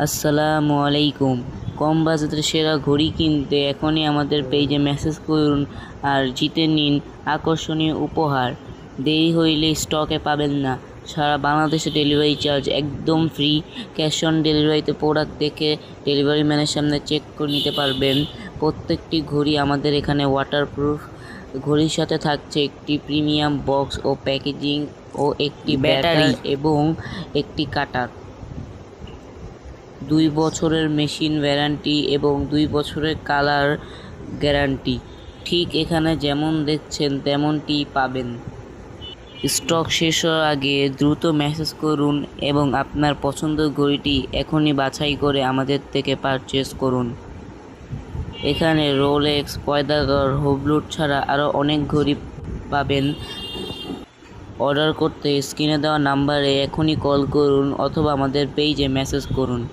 আসসালামু আলাইকুম। কম বাজেটের সেরা ঘড়ি কিনতে এখনই আমাদের পেজে মেসেজ করুন আর জিতে নিন আকর্ষণীয় উপহার। দেরি হইলে স্টকে পাবেন না। সারা বাংলাদেশে ডেলিভারি চার্জ একদম ফ্রি। ক্যাশ অন ডেলিভারিতে প্রোডাক্ট দেখে ডেলিভারি ম্যানের সামনে চেক করে নিতে পারবেন। প্রত্যেকটি ঘড়ি আমাদের এখানে ওয়াটারপ্রুফ। ঘড়ির সাথে থাকছে একটি প্রিমিয়াম বক্স ও প্যাকেজিং ও একটি ব্যাটারি এবং একটি কাটার। 2 বছরের মেশিন ওয়ারেন্টি এবং 2 বছরের কালার গ্যারান্টি। ঠিক এখানে যেমন দেখছেন তেমনটি পাবেন। স্টক শেষ হওয়ার আগে দ্রুত মেসেজ করুন এবং আপনার পছন্দের ঘড়িটি এখনই বাছাই করে আমাদের থেকে পারচেজ করুন। এখানে রোলেক্স, পয়দাগর, হুব্লুট ছাড়া আরও অনেক ঘড়ি পাবেন। অর্ডার করতে স্ক্রিনে দেওয়া নাম্বারে এখনই কল করুন অথবা আমাদের পেজে মেসেজ করুন।